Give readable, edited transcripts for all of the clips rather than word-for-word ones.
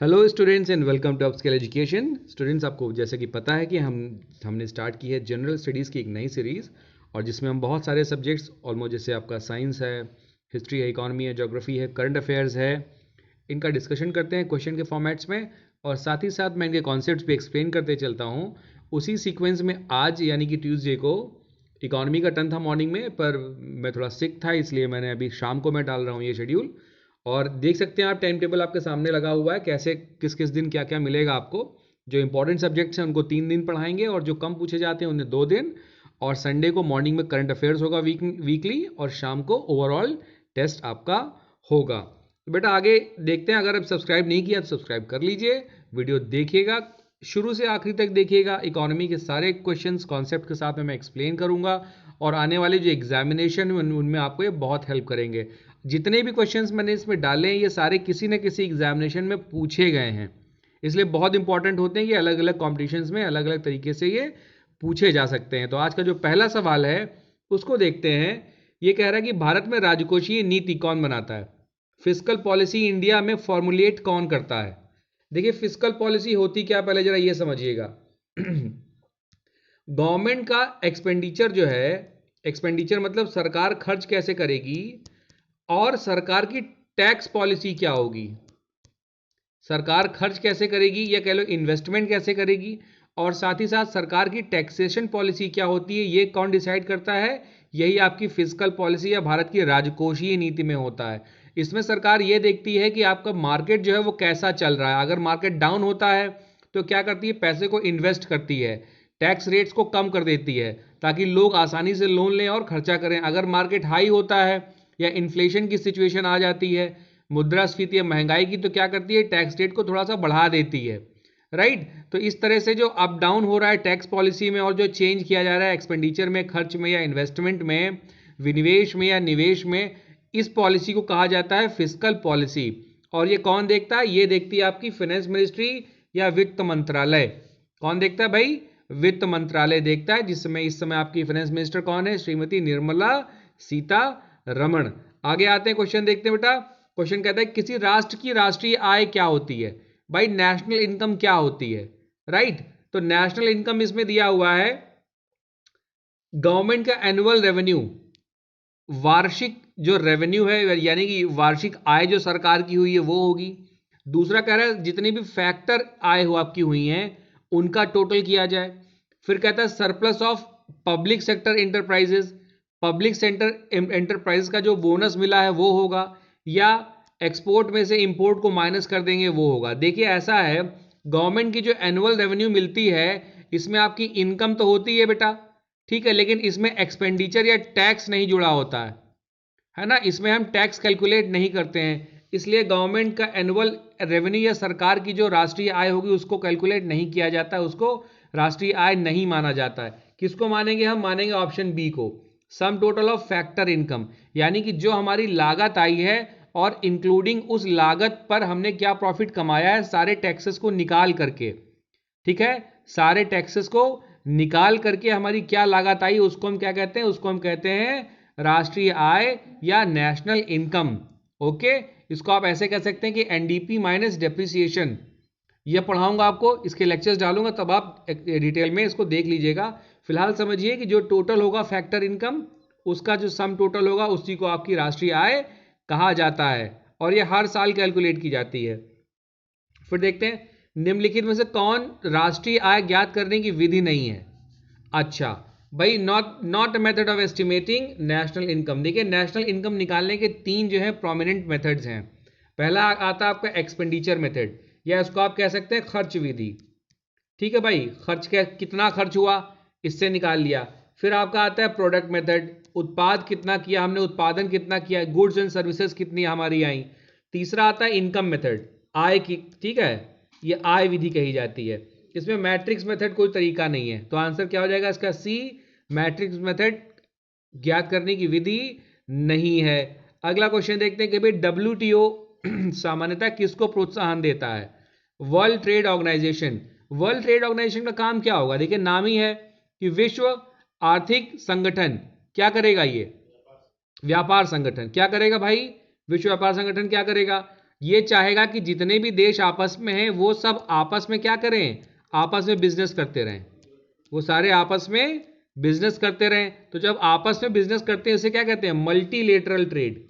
Hello students and welcome to Upskill Education. Students, आपको जैसे कि पता है कि हमने स्टार्ट की है जनरल स्टडीज़ की एक नई सीरीज़, और जिसमें हम बहुत सारे सब्जेक्ट्स ऑलमोस्ट, जैसे आपका साइंस है, हिस्ट्री है, इकोनॉमी है, ज्योग्राफी है, करंट अफेयर्स है, इनका डिस्कशन करते हैं क्वेश्चन के फॉर्मेट्स में, और साथ ही साथ मैं इनके कॉन्सेप्ट्स भी एक्सप्लेन करते चलता हूँ। उसी सीक्वेंस में आज यानी कि ट्यूसडे को इकोनॉमी का टर्न था मॉर्निंग में, पर मैं थोड़ा सिक था, इसलिए मैंने अभी शाम को मैं डाल रहा हूँ ये शेड्यूल। और देख सकते हैं आप, टाइम टेबल आपके सामने लगा हुआ है, कैसे किस किस दिन क्या क्या मिलेगा आपको। जो इंपॉर्टेंट सब्जेक्ट्स हैं उनको 3 दिन पढ़ाएंगे, और जो कम पूछे जाते हैं उन्हें 2 दिन। और संडे को मॉर्निंग में करंट अफेयर्स होगा वीकली, और शाम को ओवरऑल टेस्ट आपका होगा। तो बेटा आगे देखते हैं। अगर आप सब्सक्राइब नहीं किया तो सब्सक्राइब कर लीजिए, वीडियो देखिएगा, शुरू से आखिरी तक देखिएगा। इकोनॉमी के सारे क्वेश्चंस कॉन्सेप्ट के साथ में मैं एक्सप्लेन करूंगा, और आने वाले जो एग्जामिनेशन उनमें आपको ये बहुत हेल्प करेंगे। जितने भी क्वेश्चंस मैंने इसमें डाले हैं ये सारे किसी न किसी एग्जामिनेशन में पूछे गए हैं, इसलिए बहुत इंपॉर्टेंट होते हैं कि अलग अलग कॉम्पिटिशन्स में अलग अलग तरीके से ये पूछे जा सकते हैं। तो आज का जो पहला सवाल है उसको देखते हैं। ये कह रहा है कि भारत में राजकोषीय नीति कौन बनाता है? फिस्कल पॉलिसी इंडिया में फॉर्मुलेट कौन करता है? देखिए, फिस्कल पॉलिसी होती क्या, पहले जरा ये समझिएगा। गवर्नमेंट का एक्सपेंडिचर जो है, एक्सपेंडिचर मतलब सरकार खर्च कैसे करेगी, और सरकार की टैक्स पॉलिसी क्या होगी। सरकार खर्च कैसे करेगी, या कह लो इन्वेस्टमेंट कैसे करेगी, और साथ ही साथ सरकार की टैक्सेशन पॉलिसी क्या होती है, ये कौन डिसाइड करता है? यही आपकी फिस्कल पॉलिसी या भारत की राजकोषीय नीति में होता है। इसमें सरकार ये देखती है कि आपका मार्केट जो है वो कैसा चल रहा है। अगर मार्केट डाउन होता है तो क्या करती है? पैसे को इन्वेस्ट करती है, टैक्स रेट्स को कम कर देती है, ताकि लोग आसानी से लोन लें और खर्चा करें। अगर मार्केट हाई होता है या इन्फ्लेशन की सिचुएशन आ जाती है, मुद्रास्फीति या महंगाई की, तो क्या करती है? टैक्स रेट को थोड़ा सा बढ़ा देती है। राइट। तो इस तरह से जो अप डाउन हो रहा है टैक्स पॉलिसी में, और जो चेंज किया जा रहा है एक्सपेंडिचर में, खर्च में या इन्वेस्टमेंट में, विनिवेश में या निवेश में, इस पॉलिसी को कहा जाता है फिस्कल पॉलिसी। और ये कौन देखता है? ये देखती है आपकी फाइनेंस मिनिस्ट्री या वित्त मंत्रालय। कौन देखता है भाई? वित्त मंत्रालय देखता है, जिसमें इस समय आपकी फाइनेंस मिनिस्टर कौन है? श्रीमती निर्मला सीतारमण। आगे आते हैं, क्वेश्चन देखते हैं बेटा। क्वेश्चन कहता है किसी राष्ट्र की राष्ट्रीय आय क्या होती है? भाई नेशनल इनकम क्या होती है? राइट। तो नेशनल इनकम इसमें दिया हुआ है गवर्नमेंट का एनुअल रेवेन्यू, वार्षिक जो रेवेन्यू है, यानी कि वार्षिक आय जो सरकार की हुई है वो होगी। दूसरा कह रहा है जितनी भी फैक्टर आय हो आपकी हुई हैं उनका टोटल किया जाए। फिर कहता है surplus of public sector enterprises, public sector enterprise का जो बोनस मिला है वो होगा, या एक्सपोर्ट में से इंपोर्ट को माइनस कर देंगे वो होगा। देखिए ऐसा है, गवर्नमेंट की जो एनुअल रेवेन्यू मिलती है इसमें आपकी इनकम तो होती है बेटा, ठीक है, लेकिन इसमें एक्सपेंडिचर या टैक्स नहीं जुड़ा होता है ना। इसमें हम टैक्स कैलकुलेट नहीं करते हैं, इसलिए गवर्नमेंट का एनुअल रेवेन्यू या सरकार की जो राष्ट्रीय आय होगी उसको कैलकुलेट नहीं किया जाता है, उसको राष्ट्रीय आय नहीं माना जाता है। किसको मानेंगे हम? मानेंगे ऑप्शन बी को, sum total of factor income, यानी कि जो हमारी लागत आई है और इंक्लूडिंग उस लागत पर हमने क्या प्रॉफिट कमाया है, सारे टैक्सेस को निकाल करके, ठीक है, सारे टैक्सेस को निकाल करके हमारी क्या लागत आई उसको हम क्या कहते हैं? उसको हम कहते हैं राष्ट्रीय आय या नेशनल इनकम। ओके, इसको आप ऐसे कह सकते हैं कि एनडीपी माइनस डेप्रिसिएशन। ये पढ़ाऊंगा आपको, इसके लेक्चर्स डालूंगा, तब आप डिटेल में इसको देख लीजिएगा। फिलहाल समझिए कि जो टोटल होगा फैक्टर इनकम, उसका जो सम टोटल होगा उसी को आपकी राष्ट्रीय आय कहा जाता है, और ये हर साल कैलकुलेट की जाती है। फिर देखते हैं निम्नलिखित में से कौन राष्ट्रीय आय ज्ञात करने की विधि नहीं है? अच्छा भाई, not method of estimating national income. देखिए नेशनल इनकम निकालने के 3 जो है प्रोमिनेंट मेथड्स हैं। पहला आता है आपका एक्सपेंडिचर मेथड, या इसको आप कह सकते हैं खर्च विधि। ठीक है भाई, खर्च कितना खर्च हुआ इससे निकाल लिया। फिर आपका आता है प्रोडक्ट मेथड, उत्पाद कितना किया हमने, उत्पादन कितना किया, गुड्स एंड सर्विसेज कितनी हमारी आई। तीसरा आता है इनकम मेथड, आय की, ठीक है, ये आय विधि कही जाती है। इसमें मैट्रिक्स मेथड कोई तरीका नहीं है, तो आंसर क्या हो जाएगा इसका? सी, मैट्रिक्स मेथड ज्ञात करने की विधि नहीं है। अगला क्वेश्चन देखते हैं कि भाई डब्ल्यूटीओ सामान्यतः किसको प्रोत्साहन देता है? World Trade Organization. World Trade Organization का काम क्या होगा? देखिए नाम ही है कि विश्व आर्थिक संगठन क्या करेगा? ये व्यापार संगठन क्या करेगा भाई? विश्व व्यापार संगठन क्या करेगा? ये चाहेगा कि जितने भी देश आपस में हैं वो सब आपस में क्या करें, आपस में बिजनेस करते रहें, वो सारे आपस में बिजनेस करते रहें। तो जब आपस में बिजनेस करते हैं इसे क्या कहते हैं, मल्टीलेटरल ट्रेड।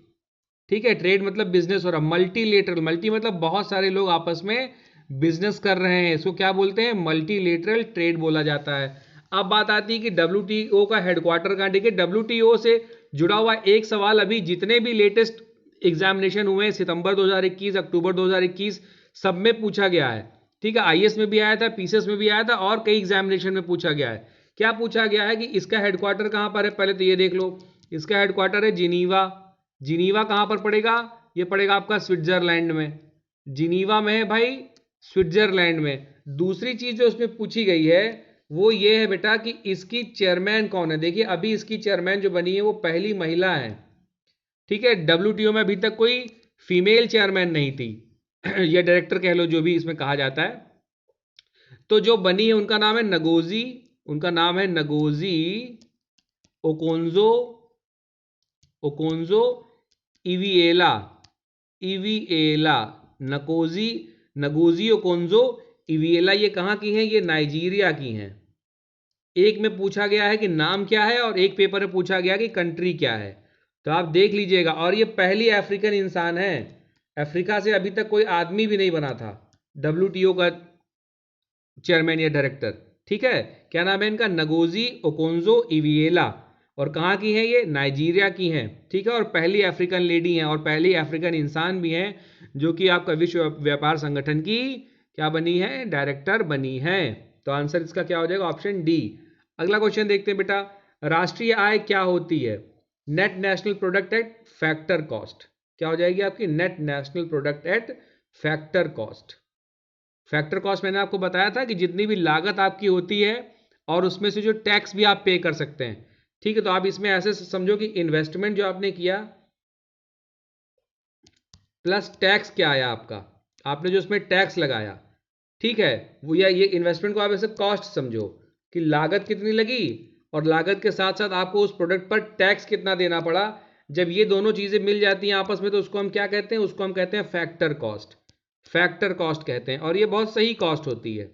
ठीक है, ट्रेड मतलब बिजनेस हो रहा, मल्टीलेटरल, मल्टी मतलब बहुत सारे लोग आपस में बिजनेस कर रहे हैं, इसको क्या बोलते हैं, मल्टीलेटरल ट्रेड बोला जाता है। अब बात आती है कि WTO का हेडक्वार्टर कहाँ। देखिए WTO से जुड़ा हुआ एक सवाल अभी जितने भी लेटेस्ट एग्जामिनेशन हुए हैं सितंबर 2021, अक्टूबर 2021 सब में पूछा गया है। ठीक है, IAS में भी आया था, PCS में भी आया था और कई एग्जामिनेशन में पूछा गया है। क्या पूछा गया है कि इसका हेडक्वार्टर कहाँ पर है, पहले तो ये देख लो, इसका हेडक्वार्टर है जिनीवा। जिनीवा कहाँ पर पड़ेगा, ये पड़ेगा आपका स्विट्जरलैंड में, जिनीवा में है भाई, स्विट्जरलैंड में। दूसरी चीज जो उसमें पूछी गई है वो ये है बेटा कि इसकी चेयरमैन कौन है। देखिए अभी इसकी चेयरमैन जो बनी है वो पहली महिला है। ठीक है, WTO में अभी तक कोई फीमेल चेयरमैन नहीं थी या डायरेक्टर कह लो, जो भी इसमें कहा जाता है। तो जो बनी है उनका नाम है नगोजी, उनका नाम है Ngozi Okonjo, Okonjo Iweala, Iweala Ngozi, Ngozi Okonjo Iweala. ये कहाँ की हैं, ये नाइजीरिया की हैं। एक में पूछा गया है कि नाम क्या है और एक पेपर में पूछा गया कि कंट्री क्या है, तो आप देख लीजिएगा। और ये पहली अफ्रीकन इंसान है, अफ्रीका से अभी तक कोई आदमी भी नहीं बना था WTO का चेयरमैन या डायरेक्टर। ठीक है, क्या नाम है इनका, नगोजी ओकोंजो इविएला। और कहाँ की हैं ये, नाइजीरिया की हैं। ठीक है, और पहली अफ्रीकन लेडी हैं और पहली अफ्रीकन इंसान भी हैं जो कि आपका विश्व व्यापार संगठन की क्या बनी है, डायरेक्टर बनी है। तो आंसर इसका क्या हो जाएगा, ऑप्शन डी। अगला क्वेश्चन देखते हैं बेटा, राष्ट्रीय आय क्या होती है, net national product at factor cost. क्या हो जाएगी आपकी, net national product at factor cost. Factor cost मैंने आपको बताया था कि जितनी भी लागत आपकी होती है और उसमें से जो टैक्स भी आप पे कर सकते हैं। ठीक है, तो आप इसमें ऐसे समझो कि इन्वेस्टमेंट जो आपने किया प्लस टैक्स क्या आया आपका, आपने जो उसमें टैक्स लगाया, ठीक है, वो या ये इन्वेस्टमेंट को आप ऐसे कॉस्ट समझो कि लागत कितनी लगी और लागत के साथ साथ आपको उस प्रोडक्ट पर टैक्स कितना देना पड़ा। जब ये दोनों चीजें मिल जाती हैं आपस में तो उसको हम क्या कहते हैं, उसको हम कहते हैं फैक्टर कॉस्ट, फैक्टर कॉस्ट कहते हैं। और ये बहुत सही कॉस्ट होती है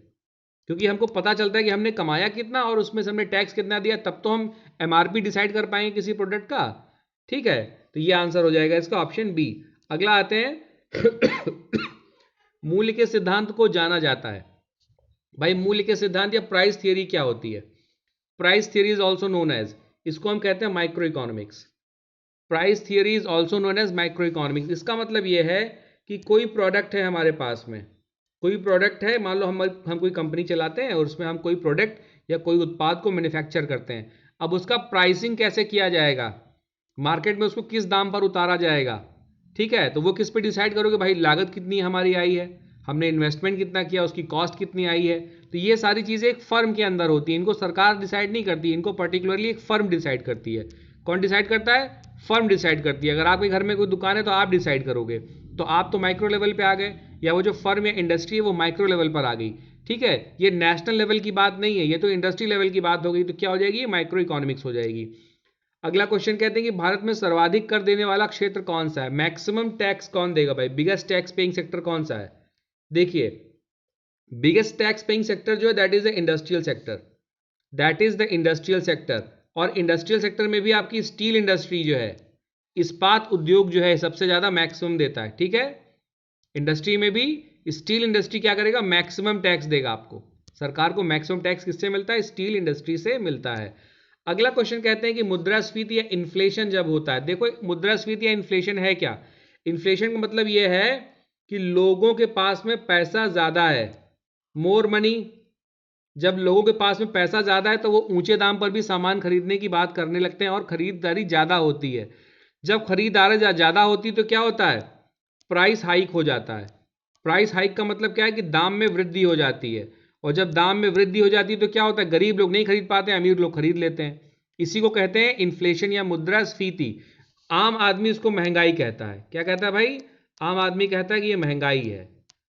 क्योंकि हमको पता चलता है कि हमने कमाया कितना और उसमें से हमने टैक्स कितना दिया, तब तो हम MRP डिसाइड कर पाएंगे किसी प्रोडक्ट का। ठीक है, तो ये आंसर हो जाएगा इसका ऑप्शन बी। अगला आते हैं मूल्य के सिद्धांत को जाना जाता है। भाई मूल्य के सिद्धांत या प्राइस थियरी क्या होती है, price theory is also known as, इसको हम कहते हैं micro economics. Price theory is also known as micro economics. इसका मतलब यह है कि कोई प्रोडक्ट है हमारे पास में, कोई प्रोडक्ट है, मान लो हम कोई कंपनी चलाते हैं और उसमें हम कोई प्रोडक्ट या कोई उत्पाद को मैन्युफैक्चर करते हैं। अब उसका प्राइसिंग कैसे किया जाएगा, मार्केट में उसको किस दाम पर उतारा जाएगा। ठीक है, तो वो किस पे डिसाइड करोगे, भाई लागत कितनी हमारी आई है, हमने इन्वेस्टमेंट कितना किया, उसकी कॉस्ट कितनी आई है। तो ये सारी चीज़ें एक फर्म के अंदर होती हैं, इनको सरकार डिसाइड नहीं करती, इनको पर्टिकुलरली एक फर्म डिसाइड करती है। कौन डिसाइड करता है, फर्म डिसाइड करती है। अगर आपके घर में कोई दुकान है तो आप डिसाइड करोगे, तो आप तो माइक्रो लेवल पे आ गए, या वो जो फर्म या इंडस्ट्री है वो माइक्रो लेवल पर आ गई। ठीक है, ये नेशनल लेवल की बात नहीं है, ये तो इंडस्ट्री लेवल की बात हो गई, तो क्या हो जाएगी, माइक्रो इकोनॉमिक्स हो जाएगी। अगला क्वेश्चन कहते हैं कि भारत में सर्वाधिक कर देने वाला क्षेत्र कौन सा है, मैक्सिमम टैक्स कौन देगा भाई, बिगेस्ट टैक्स पेइंग सेक्टर कौन सा है। देखिए बिगेस्ट टैक्स पेइंग सेक्टर जो है that is the industrial sector, that is the industrial sector. और इंडस्ट्रियल सेक्टर में भी आपकी स्टील इंडस्ट्री जो है, इस्पात उद्योग जो है सबसे ज्यादा मैक्सिमम देता है। ठीक है, इंडस्ट्री में भी स्टील इंडस्ट्री क्या करेगा, मैक्सिमम टैक्स देगा आपको। सरकार को मैक्सिमम टैक्स किससे मिलता है, स्टील इंडस्ट्री से मिलता है। अगला क्वेश्चन कहते हैं कि मुद्रास्फीति या इन्फ्लेशन जब होता है, देखो मुद्रास्फीति या इन्फ्लेशन है क्या, इन्फ्लेशन का मतलब यह है कि लोगों के पास में पैसा ज्यादा है, मोर मनी। जब लोगों के पास में पैसा ज्यादा है तो वो ऊंचे दाम पर भी सामान खरीदने की बात करने लगते हैं और खरीदारी ज्यादा होती है। जब खरीदारी ज्यादा होती है तो क्या होता है, प्राइस हाइक हो जाता है। प्राइस हाइक का मतलब क्या है कि दाम में वृद्धि हो जाती है, और जब दाम में वृद्धि हो जाती है तो क्या होता है, गरीब लोग नहीं खरीद पाते, अमीर लोग खरीद लेते हैं। इसी को कहते हैं इन्फ्लेशन या मुद्रास्फीति। आम आदमी इसको महंगाई कहता है, क्या कहता है भाई, आम आदमी कहता है कि ये महंगाई है।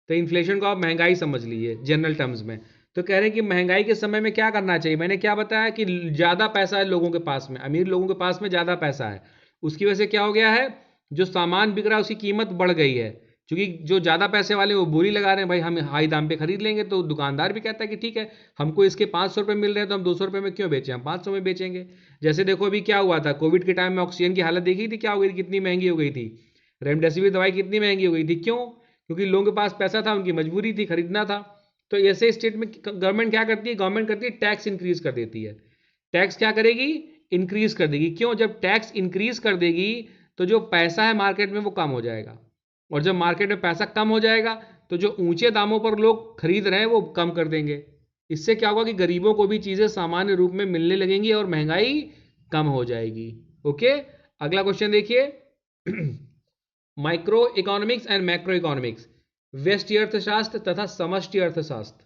तो इन्फ्लेशन को आप महंगाई समझ लीजिए जनरल टर्म्स में। तो कह रहे हैं कि महंगाई के समय में क्या करना चाहिए, मैंने क्या बताया कि ज्यादा पैसा है लोगों के पास में, अमीर लोगों के पास में ज्यादा पैसा है, उसकी वजह से क्या हो गया है, जो सामान बिक रहा है उसकी कीमत बढ़ गई है। क्योंकि जो ज़्यादा पैसे वाले वो बोली लगा रहे हैं भाई हम हाई दाम पे खरीद लेंगे, तो दुकानदार भी कहता है कि ठीक है हमको इसके 500 रुपये मिल रहे हैं तो हम 200 रुपये में क्यों बेचें, हम 500 में बेचेंगे। जैसे देखो अभी क्या हुआ था कोविड के टाइम में, ऑक्सीजन की हालत देखी थी क्या हो गई थी, कितनी महंगी हो गई थी। रेमडेसिविर दवाई कितनी महंगी हो गई थी, क्यों? क्योंकि लोगों के पास पैसा था, उनकी मजबूरी थी, खरीदना था। तो ऐसे स्टेट में गवर्नमेंट क्या करती है, गवर्नमेंट करती है टैक्स इंक्रीज कर देती है। टैक्स क्या करेगी, इंक्रीज कर देगी। क्यों? जब टैक्स इंक्रीज कर देगी तो जो पैसा है मार्केट में वो कम हो जाएगा, और जब मार्केट में पैसा कम हो जाएगा तो जो ऊंचे दामों पर लोग खरीद रहे हैं वो कम कर देंगे। इससे क्या होगा कि गरीबों को भी चीजें सामान्य रूप में मिलने लगेंगी और महंगाई कम हो जाएगी। ओके, अगला क्वेश्चन देखिए। Micro economics and macro economics, व्यष्टि अर्थशास्त्र तथा समष्टि अर्थशास्त्र।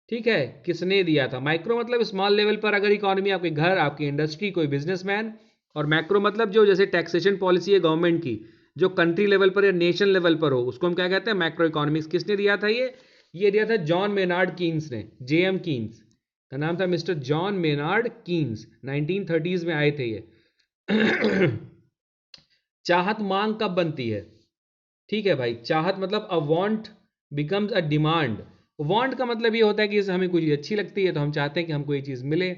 ठीक है, किसने दिया था? माइक्रो मतलब स्मॉल लेवल पर अगर इकोनॉमी, आपके घर, आपकी इंडस्ट्री, कोई बिजनेसमैन। और मैक्रो मतलब जो जैसे टैक्सेशन पॉलिसी है गवर्नमेंट की, जो कंट्री लेवल पर या नेशन लेवल पर हो, उसको हम क्या कहते हैं, मैक्रो इकोनॉमिक्स। किसने दिया था ये दिया था जॉन मेनार्ड कीन्स ने। जेएम कीन्स का नाम था, mister John Maynard Keynes, 1930s में आए थे ये। चाहत मांग कब बनती है? ठीक है भाई, चाहत मतलब अ want becomes a demand. Want का मतलब ये होता है कि हमें कोई चीज़ अच्छी लगती है तो हम चाहते हैं कि हमको ये चीज़ मिले,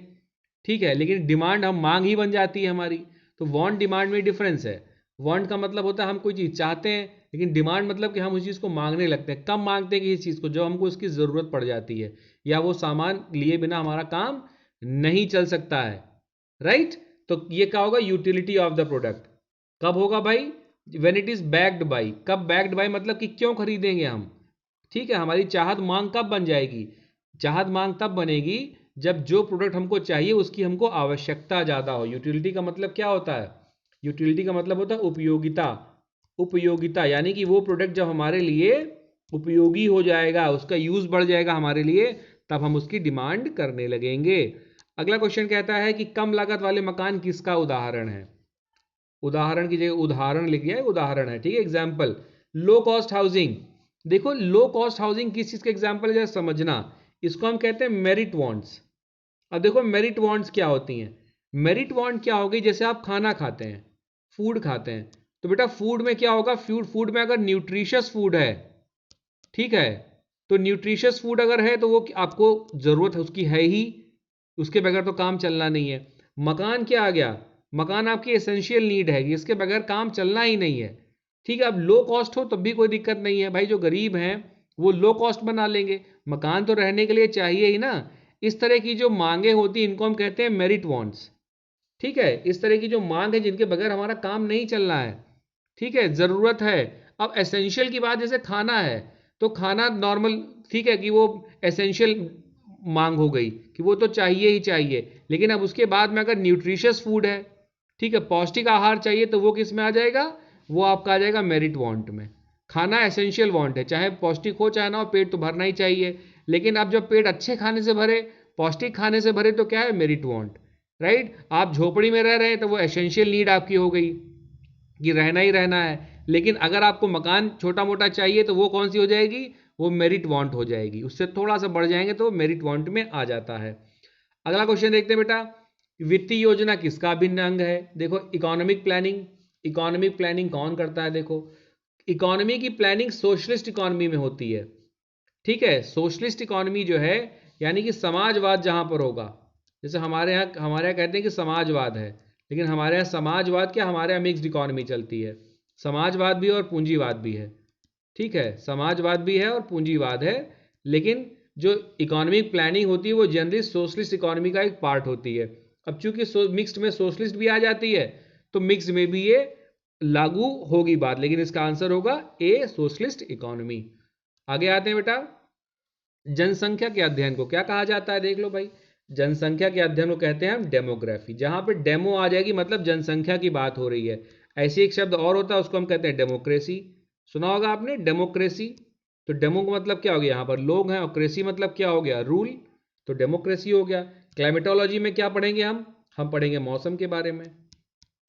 ठीक है। लेकिन डिमांड हम मांग ही बन जाती है हमारी। तो वांट डिमांड में डिफरेंस है। वांट का मतलब होता है हम कोई चीज़ चाहते हैं, लेकिन डिमांड मतलब कि हम उस चीज़ को मांगने लगते हैं। कब मांगते हैं कि इस चीज़ को, जब हमको उसकी ज़रूरत पड़ जाती है या वो सामान लिए बिना हमारा काम नहीं चल सकता है, राइट। तो ये क्या होगा, यूटिलिटी ऑफ द प्रोडक्ट। कब होगा भाई, when it is backed by. कब बैक्ड बाई मतलब कि क्यों खरीदेंगे हम, ठीक है। हमारी चाहत मांग कब बन जाएगी, चाहत मांग तब बनेगी जब जो प्रोडक्ट हमको चाहिए उसकी हमको आवश्यकता ज़्यादा हो। यूटिलिटी का मतलब क्या होता है, यूटिलिटी का मतलब होता है उपयोगिता। उपयोगिता यानी कि वो प्रोडक्ट जब हमारे लिए उपयोगी हो जाएगा, उसका यूज बढ़ जाएगा हमारे लिए, तब हम उसकी डिमांड करने लगेंगे। अगला क्वेश्चन कहता है कि कम लागत वाले मकान किसका उदाहरण है? उदाहरण की जगह उदाहरण लिख दिया है, उदाहरण है, ठीक है, एग्जाम्पल। Low cost housing. देखो लो कॉस्ट हाउसिंग किस चीज का एग्जाम्पल है, जरा समझना। इसको हम कहते हैं मेरिट वांट्स। अब देखो मेरिट वांट्स क्या होती हैं। मेरिट वांट क्या होगी, जैसे आप खाना खाते हैं, फूड खाते हैं, तो बेटा फूड में क्या होगा, फूड में अगर न्यूट्रिशियस फूड है, ठीक है, तो न्यूट्रिशियस फूड अगर है तो वो आपको जरूरत है उसकी है ही, उसके बगैर तो काम चलना नहीं है। मकान क्या आ गया, मकान आपकी एसेंशियल नीड है, इसके बगैर काम चलना ही नहीं है, ठीक है। अब लो कॉस्ट हो तब भी कोई दिक्कत नहीं है भाई, जो गरीब हैं वो लो कॉस्ट बना लेंगे, मकान तो रहने के लिए चाहिए ही ना। इस तरह की जो मांगे होती हैं इनको हम कहते हैं मेरिट वांट्स, ठीक है। इस तरह की जो मांग है जिनके बगैर हमारा काम नहीं चलना है, ठीक है, जरूरत है। अब एसेंशियल की बात, जैसे खाना है तो खाना नॉर्मल, ठीक है, कि वो एसेंशियल मांग हो गई कि वो तो चाहिए ही चाहिए। लेकिन अब उसके बाद में अगर न्यूट्रिशियस फूड है, ठीक है, पौष्टिक आहार चाहिए, तो वो किस में आ जाएगा, वो आपका आ जाएगा मेरिट वांट में। खाना एसेंशियल वांट है, चाहे पौष्टिक हो चाहे ना हो, पेट तो भरना ही चाहिए। लेकिन अब जब पेट अच्छे खाने से भरे, पौष्टिक खाने से भरे, तो क्या है, मेरिट वांट, राइट। आप झोपड़ी में रह रहे हैं तो वो एसेंशियल नीड आपकी हो गई कि रहना ही रहना है। लेकिन अगर आपको मकान छोटा मोटा चाहिए तो वो कौन सी हो जाएगी, वो मेरिट वांट हो जाएगी। उससे थोड़ा सा बढ़ जाएंगे तो मेरिट वांट में आ जाता है। अगला क्वेश्चन देखते हैं बेटा, वित्तीय योजना किसका अभिन्न अंग है? देखो इकोनॉमिक प्लानिंग। इकोनॉमिक प्लानिंग कौन करता है? देखो इकोनॉमी की प्लानिंग सोशलिस्ट इकोनॉमी में होती है, ठीक है। सोशलिस्ट इकोनॉमी जो है यानी कि समाजवाद जहां पर होगा, जैसे हमारे यहाँ कहते हैं कि समाजवाद है, लेकिन हमारे यहाँ समाजवाद क्या, हमारे यहाँ मिक्स्ड इकोनॉमी चलती है। समाजवाद भी और पूंजीवाद भी है, ठीक है, समाजवाद भी है और पूंजीवाद है। लेकिन जो इकोनॉमिक प्लानिंग होती है वो जनरली सोशलिस्ट इकोनॉमी का एक पार्ट होती है। अब चूंकि मिक्स्ड में सोशलिस्ट भी आ जाती है तो मिक्स में भी ये लागू होगी बात, लेकिन इसका आंसर होगा ए, सोशलिस्ट इकोनॉमी। आगे आते हैं बेटा, जनसंख्या के अध्ययन को क्या कहा जाता है? देख लो भाई, जनसंख्या के अध्ययन को कहते हैं हम डेमोग्राफी। जहां पे डेमो आ जाएगी मतलब जनसंख्या की बात हो रही है। ऐसे एक शब्द और होता है उसको हम कहते हैं डेमोक्रेसी। सुना होगा आपने डेमोक्रेसी। तो डेमो का मतलब क्या हो गया, यहाँ पर लोग हैं, और क्रेसी मतलब क्या हो गया, रूल, तो डेमोक्रेसी हो गया। क्लाइमेटोलॉजी में क्या पढ़ेंगे हम पढ़ेंगे मौसम के बारे में।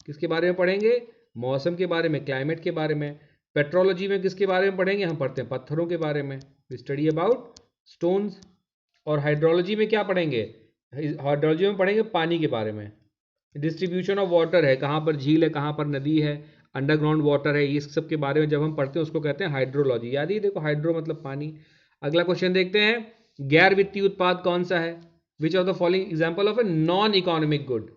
किसके बारे में पढ़ेंगे? मौसम के बारे में, क्लाइमेट के बारे में। पेट्रोलॉजी में किसके बारे में पढ़ेंगे? हम पढ़ते हैं पत्थरों के बारे में, स्टडी अबाउट स्टोन्स। और हाइड्रोलॉजी में क्या पढ़ेंगे? हाइड्रोलॉजी में पढ़ेंगे पानी के बारे में, डिस्ट्रीब्यूशन ऑफ वाटर है, कहाँ पर झील है, कहाँ पर नदी है, अंडरग्राउंड वाटर है, इस सब के बारे में जब हम पढ़ते हैं उसको कहते हैं हाइड्रोलॉजी। याद ही देखो, हाइड्रो मतलब पानी। अगला क्वेश्चन देखते हैं, गैर वित्तीय उत्पाद कौन सा है? Which of the following example of a non economic good?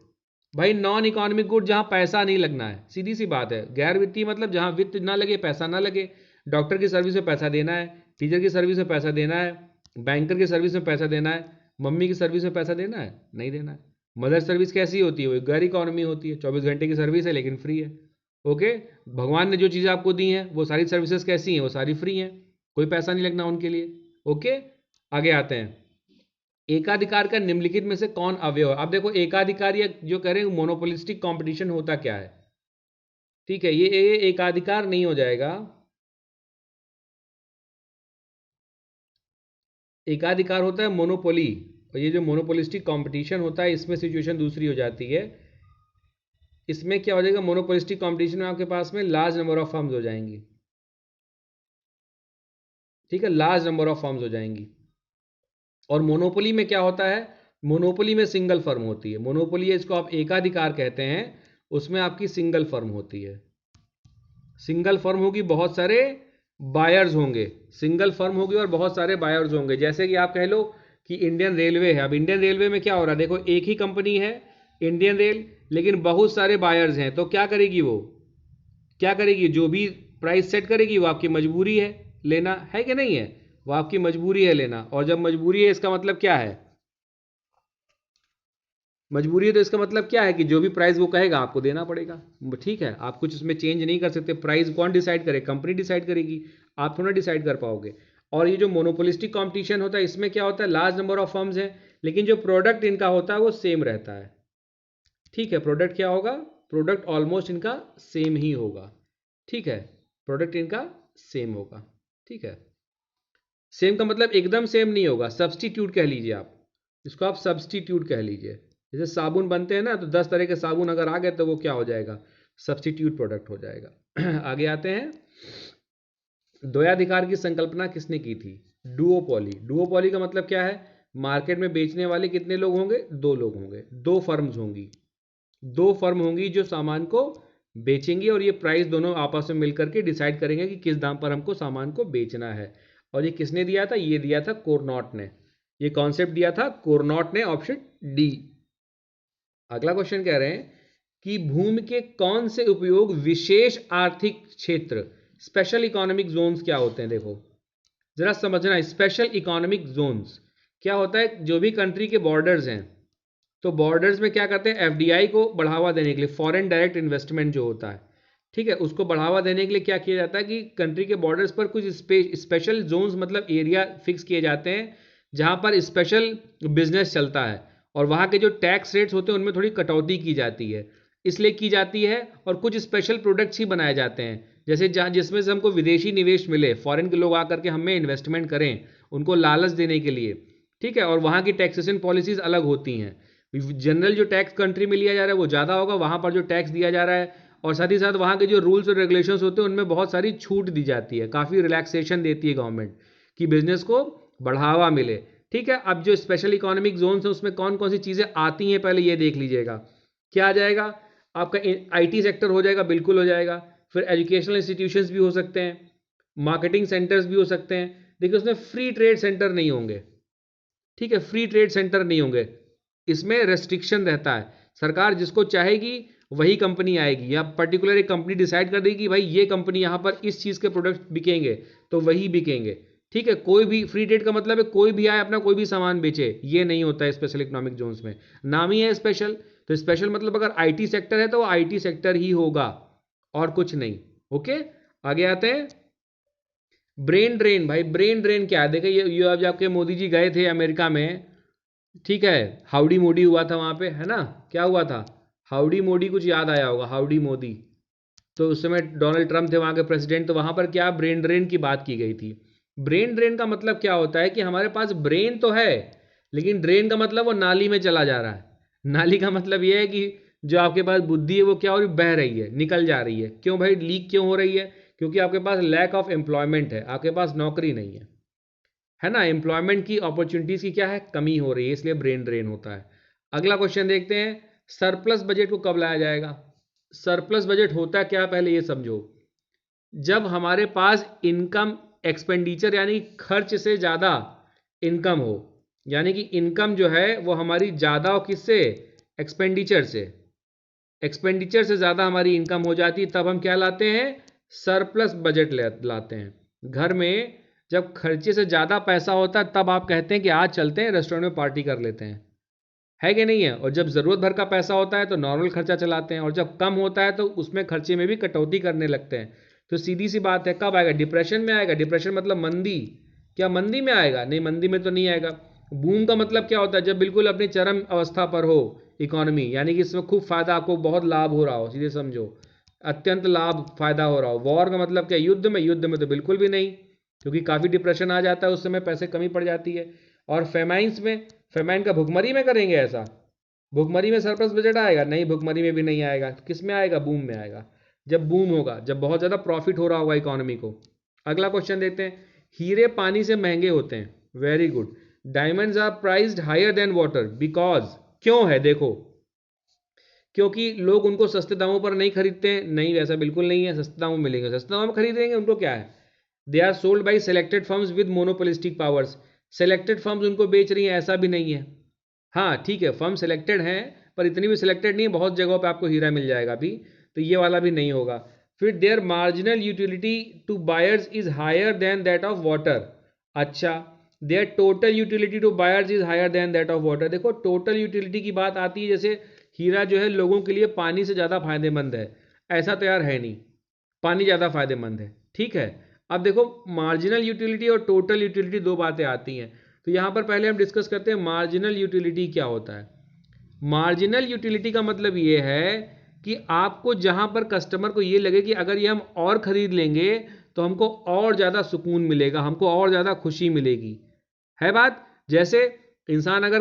भाई नॉन इकोनॉमिक गुड जहां पैसा नहीं लगना है, सीधी सी बात है। गैर वित्तीय मतलब जहां वित्त ना लगे, पैसा ना लगे। डॉक्टर की सर्विस में पैसा देना है, टीचर की सर्विस में पैसा देना है, बैंकर की सर्विस में पैसा देना है, मम्मी की सर्विस में पैसा देना है, नहीं देना है। मदर सर्विस कैसी होती है? वो गैर इकोनॉमी होती है, 24 घंटे की सर्विस है लेकिन फ्री है। ओके, भगवान ने जो चीज़ें आपको दी हैं वो सारी सर्विसेज कैसी हैं? वो सारी फ्री हैं, कोई पैसा नहीं लगना उनके लिए। ओके, आगे आते हैं। एकाधिकार का निम्नलिखित में से कौन अवयव है? अब देखो, एकाधिकार या जो कह रहे हैं मोनोपोलिस्टिक कंपटीशन होता क्या है? ठीक है, ये एकाधिकार नहीं हो जाएगा। एकाधिकार होता है मोनोपोली, और ये जो मोनोपोलिस्टिक कंपटीशन होता है इसमें सिचुएशन दूसरी हो जाती है। इसमें क्या हो जाएगा? मोनोपोलिस्टिक कंपटीशन में आपके पास में लार्ज नंबर ऑफ फर्म्स हो जाएंगी। ठीक है, लार्ज नंबर ऑफ फर्म्स हो जाएंगी। और मोनोपोली में क्या होता है? मोनोपोली में सिंगल फर्म होती है। मोनोपोली है, इसको आप एकाधिकार कहते हैं, उसमें आपकी सिंगल फर्म होती है। सिंगल फर्म होगी, बहुत सारे बायर्स होंगे। सिंगल फर्म होगी और बहुत सारे बायर्स होंगे। जैसे कि आप कह लो कि इंडियन रेलवे है। अब इंडियन रेलवे में क्या हो रहा है? देखो, एक ही कंपनी है इंडियन रेल, लेकिन बहुत सारे बायर्स हैं। तो क्या करेगी वो? क्या करेगी? जो भी प्राइस सेट करेगी वो आपकी मजबूरी है लेना, है कि नहीं है? वो आपकी मजबूरी है लेना। और जब मजबूरी है, इसका मतलब क्या है? मजबूरी है तो इसका मतलब क्या है कि जो भी प्राइस वो कहेगा आपको देना पड़ेगा। ठीक है, आप कुछ इसमें चेंज नहीं कर सकते। प्राइस कौन डिसाइड करे? कंपनी डिसाइड करेगी, आप थोड़ा डिसाइड कर पाओगे। और ये जो मोनोपोलिस्टिक कंपटीशन होता है, इसमें क्या होता है? लार्ज नंबर ऑफ फर्म्स हैं, लेकिन जो प्रोडक्ट इनका होता है वो सेम रहता है। ठीक है, प्रोडक्ट क्या होगा? प्रोडक्ट ऑलमोस्ट इनका सेम ही होगा। ठीक है, प्रोडक्ट इनका सेम होगा। ठीक है, सेम का मतलब एकदम सेम नहीं होगा, सब्सटीट्यूट कह लीजिए आप इसको, आप सब्सटीट्यूट कह लीजिए। जैसे साबुन बनते हैं ना, तो 10 तरह के साबुन अगर आ गए तो वो क्या हो जाएगा? सब्सटीट्यूट प्रोडक्ट हो जाएगा। आगे आते हैं, द्वयाधिकार की संकल्पना किसने की थी? डुओपोली। डुओपोली का मतलब क्या है? मार्केट में बेचने वाले कितने लोग होंगे? 2 लोग होंगे, 2 फर्म्स होंगी। 2 फर्म होंगी जो सामान को बेचेंगी, और ये प्राइस दोनों आपस में मिलकर के डिसाइड करेंगे कि किस दाम पर हमको सामान को बेचना है। और ये किसने दिया था? ये दिया था कोरनॉट ने। ये कॉन्सेप्ट दिया था कोरनॉट ने, ऑप्शन डी। अगला क्वेश्चन कह रहे हैं कि भूमि के कौन से उपयोग विशेष आर्थिक क्षेत्र, स्पेशल इकोनॉमिक जोन्स क्या होते हैं? देखो जरा समझना, स्पेशल इकोनॉमिक जोन्स क्या होता है? जो भी कंट्री के बॉर्डर्स हैं, तो बॉर्डर्स में क्या करते हैं? एफडीआई को बढ़ावा देने के लिए, फॉरेन डायरेक्ट इन्वेस्टमेंट जो होता है, ठीक है, उसको बढ़ावा देने के लिए क्या किया जाता है कि कंट्री के बॉर्डर्स पर कुछ स्पेशल जोन्स मतलब एरिया फिक्स किए जाते हैं जहां पर स्पेशल बिजनेस चलता है, और वहां के जो टैक्स रेट्स होते हैं उनमें थोड़ी कटौती की जाती है। इसलिए की जाती है, और कुछ स्पेशल प्रोडक्ट्स ही बनाए जाते हैं, जैसे जहाँ जिसमें से हमको विदेशी निवेश मिले, फॉरेन के लोग आकर के हमें इन्वेस्टमेंट करें, उनको लालच देने के लिए। ठीक है, और वहाँ की टैक्सेशन पॉलिसीज अलग होती हैं। जनरल जो टैक्स कंट्री में लिया जा रहा है वो ज़्यादा होगा, वहाँ पर जो टैक्स दिया जा रहा है, और साथ ही साथ वहाँ के जो रूल्स और रेगुलेशंस होते हैं उनमें बहुत सारी छूट दी जाती है, काफ़ी रिलैक्सेशन देती है गवर्नमेंट कि बिजनेस को बढ़ावा मिले। ठीक है, अब जो स्पेशल इकोनॉमिक जोन्स हैं उसमें कौन कौन सी चीज़ें आती हैं पहले ये देख लीजिएगा। क्या आ जाएगा? आपका आईटी सेक्टर हो जाएगा, बिल्कुल हो जाएगा। फिर एजुकेशनल इंस्टीट्यूशंस भी हो सकते हैं, मार्केटिंग सेंटर्स भी हो सकते हैं। देखिए उसमें फ्री ट्रेड सेंटर नहीं होंगे। ठीक है, फ्री ट्रेड सेंटर नहीं होंगे, इसमें रेस्ट्रिक्शन रहता है। सरकार जिसको चाहेगी वही कंपनी आएगी, या पर्टिकुलर एक कंपनी डिसाइड कर देगी भाई ये कंपनी यहाँ पर इस चीज़ के प्रोडक्ट बिकेंगे तो वही बिकेंगे। ठीक है, कोई भी फ्री ट्रेड का मतलब है कोई भी आए अपना कोई भी सामान बेचे, ये नहीं होता है स्पेशल इकोनॉमिक जोन्स में। नाम ही है स्पेशल, तो स्पेशल मतलब अगर आईटी सेक्टर है तो वो आईटी सेक्टर ही होगा और कुछ नहीं। ओके, आगे आते हैं। ब्रेन ड्रेन, भाई ब्रेन ड्रेन क्या है? देखिए ये अब आपके मोदी जी गए थे अमेरिका में, ठीक है, हाउडी मोदी हुआ था वहां पे, है ना? क्या हुआ था? हाउडी मोदी, कुछ याद आया होगा, हाउडी मोदी। तो उस समय डोनाल्ड ट्रंप थे वहां के प्रेसिडेंट, तो वहां पर क्या ब्रेन ड्रेन की बात की गई थी। ब्रेन ड्रेन का मतलब क्या होता है कि हमारे पास ब्रेन तो है, लेकिन ड्रेन का मतलब वो नाली में चला जा रहा है। नाली का मतलब ये है कि जो आपके पास बुद्धि है वो क्या हो रही? बह रही है, निकल जा रही है। क्यों भाई लीक क्यों हो रही है? क्योंकि आपके पास लैक ऑफ एम्प्लॉयमेंट है, आपके पास नौकरी नहीं है ना? एम्प्लॉयमेंट की अपॉर्चुनिटीज की क्या है? कमी हो रही है, इसलिए ब्रेन ड्रेन होता है। अगला क्वेश्चन देखते हैं, सरप्लस बजट को कब लाया जाएगा? सरप्लस बजट होता क्या, पहले ये समझो। जब हमारे पास इनकम एक्सपेंडिचर यानी खर्च से ज़्यादा इनकम हो, यानी कि इनकम जो है वो हमारी ज़्यादा हो किससे, एक्सपेंडिचर से, एक्सपेंडिचर से ज़्यादा हमारी इनकम हो जाती है, तब हम क्या लाते हैं, सरप्लस बजट लाते हैं। घर में जब खर्चे से ज़्यादा पैसा होता है तब आप कहते हैं कि आज चलते हैं रेस्टोरेंट में पार्टी कर लेते हैं, है कि नहीं है। और जब ज़रूरत भर का पैसा होता है तो नॉर्मल खर्चा चलाते हैं, और जब कम होता है तो उसमें खर्चे में भी कटौती करने लगते हैं। तो सीधी सी बात है, कब आएगा, डिप्रेशन में आएगा। डिप्रेशन मतलब मंदी, क्या मंदी में आएगा, नहीं मंदी में तो नहीं आएगा। बूम का मतलब क्या होता है, जब बिल्कुल अपनी चरम अवस्था पर हो इकोनॉमी, यानी कि इसमें खूब फायदा, आपको बहुत लाभ हो रहा हो, सीधे समझो अत्यंत लाभ फायदा हो रहा हो। वॉर का मतलब क्या, युद्ध में, युद्ध में तो बिल्कुल भी नहीं, क्योंकि काफ़ी डिप्रेशन आ जाता है, उस समय पैसे कमी पड़ जाती है। और फेमाइंस में, फेमाइन का भुखमरी में करेंगे ऐसा, भुखमरी में सरप्लस बजट आएगा, नहीं भुखमरी में भी नहीं आएगा। किस में आएगा, बूम में आएगा। जब बूम होगा, जब बहुत ज़्यादा प्रॉफिट हो रहा होगा इकोनॉमी को। अगला क्वेश्चन देखते हैं, हीरे पानी से महंगे होते हैं, very good. Diamonds are priced higher than water because, क्यों है देखो, क्योंकि लोग उनको सस्ते दामों पर नहीं खरीदते हैं, नहीं वैसा बिल्कुल नहीं है, सस्ते दामों में मिलेंगे, सस्ते दामों में खरीदेंगे, उनको क्या है। They are sold by selected firms with monopolistic powers, selected firms उनको बेच रही हैं, ऐसा भी नहीं है। हाँ ठीक है, फर्म सेलेक्टेड हैं, पर इतनी भी सेलेक्टेड नहीं है, बहुत जगहों पे आपको हीरा मिल जाएगा अभी, तो ये वाला भी नहीं होगा। फिर their marginal utility to buyers is higher than that of water, अच्छा their total utility to buyers is higher than that of water. देखो टोटल यूटिलिटी की बात आती है, जैसे हीरा जो है लोगों के लिए पानी से ज़्यादा फायदेमंद है, ऐसा तो यार है नहीं, पानी ज़्यादा फायदेमंद है, ठीक है। अब देखो मार्जिनल यूटिलिटी और टोटल यूटिलिटी दो बातें आती हैं, तो यहाँ पर पहले हम डिस्कस करते हैं मार्जिनल यूटिलिटी क्या होता है। मार्जिनल यूटिलिटी का मतलब ये है कि आपको जहाँ पर कस्टमर को ये लगे कि अगर ये हम और ख़रीद लेंगे तो हमको और ज़्यादा सुकून मिलेगा, हमको और ज़्यादा खुशी मिलेगी, है बात। जैसे इंसान अगर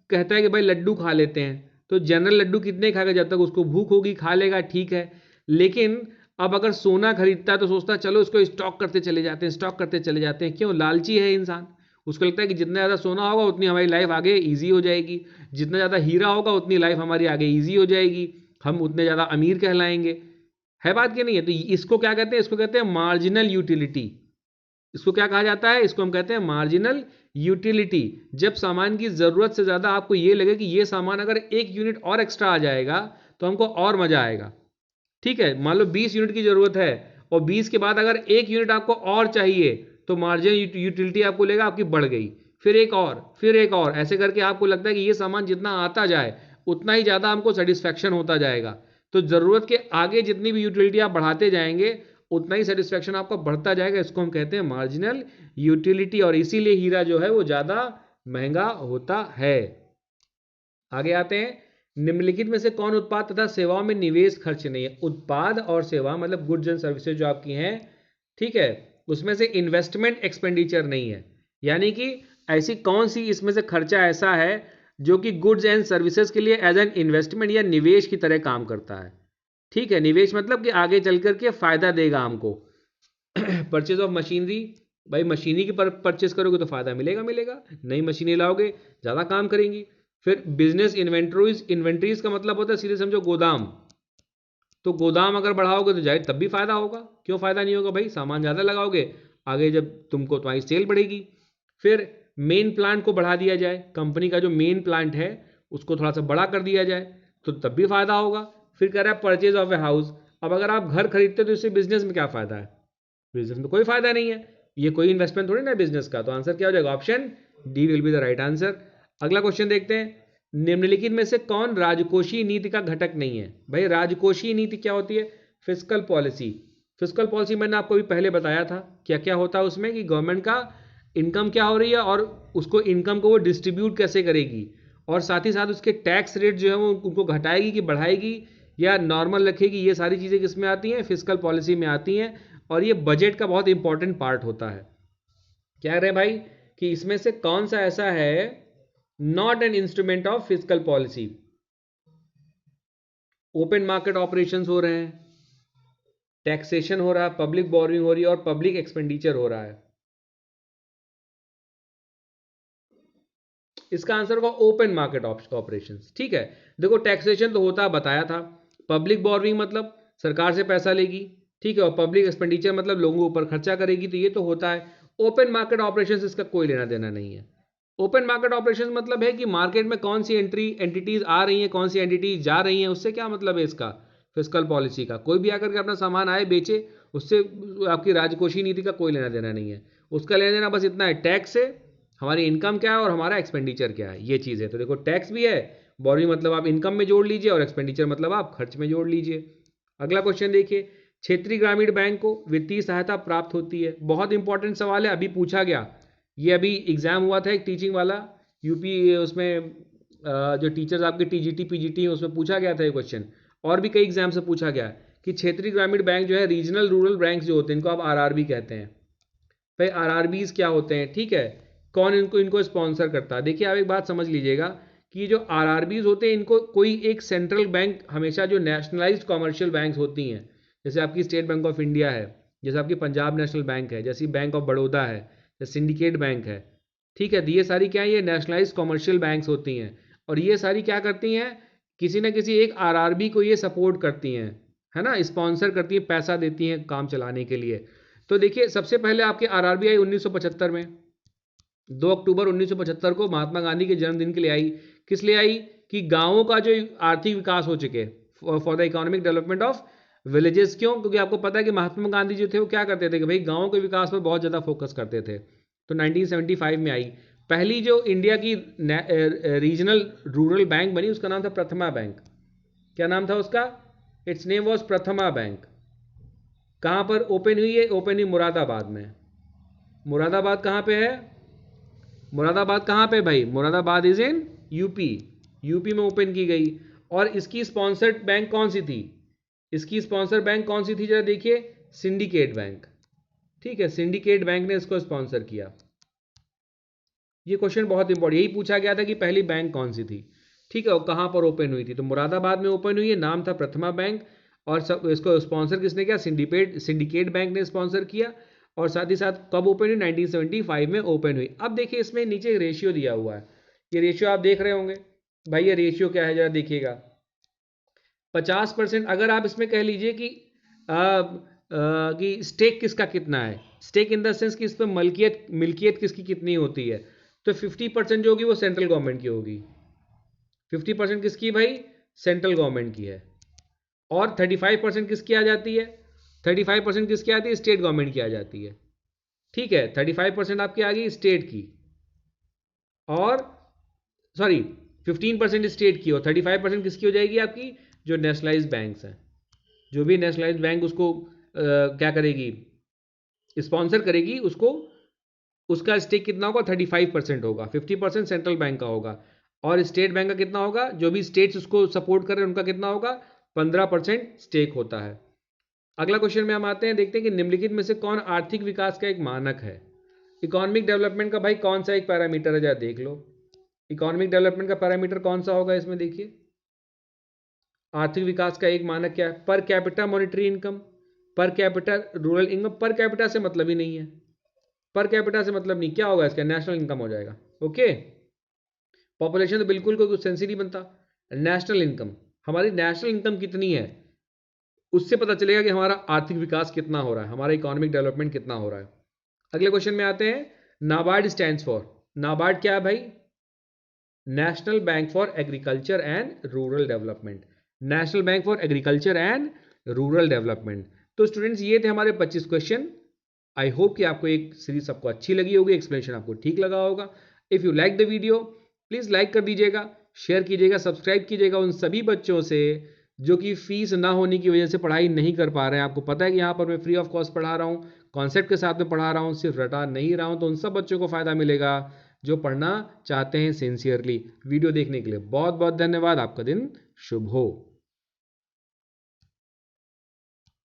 कहता है कि भाई लड्डू खा लेते हैं, तो जनरल लड्डू कितने खाएगा, जब तक उसको भूख होगी खा लेगा, ठीक है। लेकिन अब अगर सोना खरीदता है तो सोचता है चलो इसको स्टॉक करते चले जाते हैं, स्टॉक करते चले जाते हैं, क्यों, लालची है इंसान। उसको लगता है कि जितना ज़्यादा सोना होगा उतनी हमारी लाइफ आगे ईजी हो जाएगी, जितना ज़्यादा हीरा होगा उतनी लाइफ हमारी आगे ईजी हो जाएगी, हम उतने ज़्यादा अमीर कहलाएंगे, है बात कि नहीं है। तो इसको क्या कहते हैं, इसको कहते हैं मार्जिनल यूटिलिटी। इसको क्या कहा जाता है, इसको हम कहते हैं मार्जिनल यूटिलिटी। जब सामान की ज़रूरत से ज़्यादा आपको ये लगे कि ये सामान अगर 1 यूनिट और एक्स्ट्रा आ जाएगा तो हमको और मज़ा आएगा, ठीक है। मान लो 20 यूनिट की ज़रूरत है और 20 के बाद अगर 1 यूनिट आपको और चाहिए, तो मार्जिनल यूटिलिटी आपको लेगा आपकी बढ़ गई, फिर एक और, फिर एक और, ऐसे करके आपको लगता है कि ये सामान जितना आता जाए उतना ही ज़्यादा हमको सेटिस्फैक्शन होता जाएगा। तो ज़रूरत के आगे जितनी भी यूटिलिटी आप बढ़ाते जाएंगे उतना ही सेटिस्फैक्शन आपका बढ़ता जाएगा, इसको हम कहते हैं मार्जिनल यूटिलिटी, और इसीलिए हीरा जो है वो ज़्यादा महंगा होता है। आगे आते हैं, निम्नलिखित में से कौन उत्पाद तथा सेवाओं में निवेश खर्च नहीं है। उत्पाद और सेवा मतलब गुड्स एंड सर्विसेज जो आपकी हैं, ठीक है, उसमें से इन्वेस्टमेंट एक्सपेंडिचर नहीं है, यानी कि ऐसी कौन सी इसमें से खर्चा ऐसा है जो कि गुड्स एंड सर्विसेज के लिए एज एन इन्वेस्टमेंट या निवेश की तरह काम करता है, ठीक है। निवेश मतलब कि आगे चल करके फायदा देगा हमको। परचेज ऑफ मशीनरी, भाई मशीनरी की परचेज करोगे तो फायदा मिलेगा, मिलेगा, नई मशीनें लाओगे ज़्यादा काम करेंगी। फिर बिजनेस इन्वेंट्रीज, इन्वेंट्रीज का मतलब होता है सीधे समझो गोदाम, तो गोदाम अगर बढ़ाओगे तो जाहिर तब भी फायदा होगा, क्यों फायदा नहीं होगा भाई, सामान ज़्यादा लगाओगे, आगे जब तुमको तुम्हारी सेल बढ़ेगी। फिर मेन प्लांट को बढ़ा दिया जाए, कंपनी का जो मेन प्लांट है उसको थोड़ा सा बड़ा कर दिया जाए तो तब भी फायदा होगा। फिर कह रहा है परचेज ऑफ ए हाउस, अब अगर आप घर खरीदते तो इससे बिजनेस में क्या फायदा है, बिजनेस में कोई फायदा नहीं है, ये कोई इन्वेस्टमेंट थोड़ी ना बिजनेस का। तो आंसर क्या हो जाएगा, option D will be the right answer. अगला क्वेश्चन देखते हैं, निम्नलिखित में से कौन राजकोषीय नीति का घटक नहीं है। भाई राजकोषीय नीति क्या होती है, फिस्कल पॉलिसी। फिस्कल पॉलिसी मैंने आपको भी पहले बताया था क्या क्या होता है उसमें, कि गवर्नमेंट का इनकम क्या हो रही है और उसको इनकम को वो डिस्ट्रीब्यूट कैसे करेगी, और साथ ही साथ उसके टैक्स रेट जो है वो उनको घटाएगी कि बढ़ाएगी या नॉर्मल रखेगी, ये सारी चीज़ें किसमें आती हैं, फिस्कल पॉलिसी में आती हैं, और ये बजट का बहुत इंपॉर्टेंट पार्ट होता है। क्या कह रहे हैं भाई कि इसमें से कौन सा ऐसा है not an instrument of fiscal policy. Open market operations हो रहे हैं, टैक्सेशन हो रहा है, पब्लिक बोरिंग हो रही है और पब्लिक एक्सपेंडिचर हो रहा है। इसका आंसर होगा ओपन मार्केट ऑपरेशंस, ठीक है। देखो टैक्सेशन तो होता बताया था, पब्लिक बोरोइंग मतलब सरकार से पैसा लेगी, ठीक है, और पब्लिक एक्सपेंडिचर मतलब लोगों के ऊपर खर्चा करेगी, तो ये तो होता है। ओपन मार्केट ऑपरेशंस इसका कोई लेना देना नहीं है। ओपन मार्केट ऑपरेशंस मतलब है कि मार्केट में कौन सी एंटिटीज आ रही हैं, कौन सी एंटिटीज जा रही हैं, उससे क्या मतलब है इसका, फिस्कल पॉलिसी का। कोई भी आकर के अपना सामान आए बेचे, उससे आपकी राजकोषीय नीति का कोई लेना देना नहीं है। उसका लेना देना बस इतना है, टैक्स से हमारी इनकम क्या है और हमारा एक्सपेंडिचर क्या है, ये चीज़ है। तो देखो टैक्स भी है, बोरोइंग मतलब आप इनकम में जोड़ लीजिए और एक्सपेंडिचर मतलब आप खर्च में जोड़ लीजिए। अगला क्वेश्चन देखिए, क्षेत्रीय ग्रामीण बैंक को वित्तीय सहायता प्राप्त होती है। बहुत इंपॉर्टेंट सवाल है, अभी पूछा गया, ये अभी एग्जाम हुआ था एक टीचिंग वाला यूपी, उसमें जो टीचर्स आपके टीजीटी पीजीटी हैं उसमें पूछा गया था ये क्वेश्चन, और भी कई एग्जाम से पूछा गया कि क्षेत्रीय ग्रामीण बैंक जो है, रीजनल रूरल बैंक्स जो होते हैं इनको आप आरआरबी कहते हैं। भाई आरआरबीज क्या होते हैं, ठीक है, कौन इनको स्पॉन्सर करता है। देखिए आप एक बात समझ लीजिएगा कि जो आरआरबीज होते हैं इनको कोई एक सेंट्रल बैंक, हमेशा जो नेशनलाइज्ड कॉमर्शियल बैंक्स होती हैं, जैसे आपकी स्टेट बैंक ऑफ इंडिया है, जैसे आपकी पंजाब नेशनल बैंक है, जैसी बैंक ऑफ बड़ौदा है, जैसे सिंडिकेट बैंक है, ठीक है, तो ये सारी क्या है, ये नेशनलाइज्ड कॉमर्शियल बैंक्स होती हैं। और ये सारी क्या करती हैं, किसी ना किसी एक आरआरबी को ये सपोर्ट करती हैं, है ना, स्पॉन्सर करती हैं, पैसा देती हैं काम चलाने के लिए। तो देखिए सबसे पहले आपके आरआरबी आई 1975 में, 2 अक्टूबर 1975 को महात्मा गांधी के जन्मदिन के लिए आई। किस लिए आई, कि गांवों का जो आर्थिक विकास हो चुके, for the economic development of villages. क्यों, क्योंकि आपको पता है कि महात्मा गांधी जो थे वो क्या करते थे कि भाई गांवों के विकास पर बहुत ज़्यादा फोकस करते थे। तो 1975 में आई पहली जो इंडिया की रीजनल रूरल बैंक बनी, उसका नाम था प्रथमा बैंक। क्या नाम था उसका, it's name was Prathama bank. कहाँ पर ओपन हुई है, ओपन हुई मुरादाबाद में। मुरादाबाद कहाँ पे है, मुरादाबाद कहाँ पे भाई, Moradabad is in UP, UP में ओपन की गई। और इसकी स्पॉन्सर्ड बैंक कौन सी थी, इसकी स्पॉन्सर बैंक कौन सी थी जरा देखिए, सिंडिकेट बैंक, ठीक है, सिंडिकेट बैंक ने इसको स्पॉन्सर किया। ये क्वेश्चन बहुत इंपॉर्टेंट, यही पूछा गया था कि पहली बैंक कौन सी थी, ठीक है, और कहाँ पर ओपन हुई थी, तो मुरादाबाद में ओपन हुई है, नाम था प्रथमा बैंक। और सब इसको स्पॉन्सर किसने किया, सिंडिकेट बैंक ने स्पॉन्सर किया। और साथ ही साथ कब ओपन हुई, 1975 में ओपन हुई। अब देखिए इसमें नीचे रेशियो दिया हुआ है, ये रेशियो आप देख रहे होंगे भाई, ये रेशियो क्या है जरा देखिएगा, 50%। अगर आप इसमें कह लीजिए कि स्टेक किसका कितना है, स्टेक इन द सेंस कि इस पर मिल्कियत किसकी कितनी होती है, तो 50% जो होगी वो सेंट्रल गवर्नमेंट की होगी। 50% किसकी भाई, सेंट्रल गवर्नमेंट की है। और 35% किसकी आ जाती है, 35% किसकी आती है, स्टेट गवर्नमेंट की आ जाती है, ठीक है, 35% आपकी आ गई स्टेट की, और सॉरी 15% स्टेट की, और 35% किसकी हो जाएगी आपकी, जो नेशनलाइज्ड बैंक्स हैं, जो भी नेशनलाइज्ड बैंक उसको क्या करेगी, स्पॉन्सर करेगी उसको, उसका स्टेक कितना होगा, 35% होगा, 50% सेंट्रल बैंक का होगा, और स्टेट बैंक का कितना होगा, जो भी स्टेट्स उसको सपोर्ट कर रहे हैं उनका कितना होगा, 15% स्टेक होता है। अगला क्वेश्चन में हम आते हैं, देखते हैं कि निम्नलिखित में से कौन आर्थिक विकास का एक मानक है। इकोनॉमिक डेवलपमेंट का भाई कौन सा एक पैरामीटर है, जरा देख लो, इकोनॉमिक डेवलपमेंट का पैरामीटर कौन सा होगा इसमें, देखिए आर्थिक विकास का एक मानक क्या है, per capita monetary income, per capita rural income. Per capita से मतलब ही नहीं है, पर कैपिटा से मतलब नहीं, क्या होगा इसका, नेशनल इनकम हो जाएगा। ओके, पॉपुलेशन तो बिल्कुल कोई सेंस ही नहीं बनता। नेशनल इनकम, हमारी नेशनल इनकम कितनी है उससे पता चलेगा कि हमारा आर्थिक विकास कितना हो रहा है, हमारा इकोनॉमिक डेवलपमेंट कितना हो रहा है। अगले क्वेश्चन में आते हैं, नाबार्ड स्टैंड्स फॉर, नाबार्ड क्या है भाई, national bank for agriculture and rural development, national bank for agriculture and rural development. तो स्टूडेंट्स ये थे हमारे 25 क्वेश्चन। आई होप कि आपको एक सीरीज आपको अच्छी लगी होगी, एक्सप्लेनेशन आपको ठीक लगा होगा। If you like the video please like कर दीजिएगा, शेयर कीजिएगा, सब्सक्राइब कीजिएगा उन सभी बच्चों से जो कि फीस ना होने की वजह से पढ़ाई नहीं कर पा रहे हैं। आपको पता है कि यहाँ पर मैं फ्री ऑफ कॉस्ट पढ़ा रहा हूँ, कॉन्सेप्ट के साथ में पढ़ा रहा हूँ, सिर्फ रटा नहीं रहा हूँ। तो उन सब बच्चों को फ़ायदा मिलेगा जो पढ़ना चाहते हैं सिंसियरली। वीडियो देखने के लिए बहुत बहुत धन्यवाद, आपका दिन शुभ हो।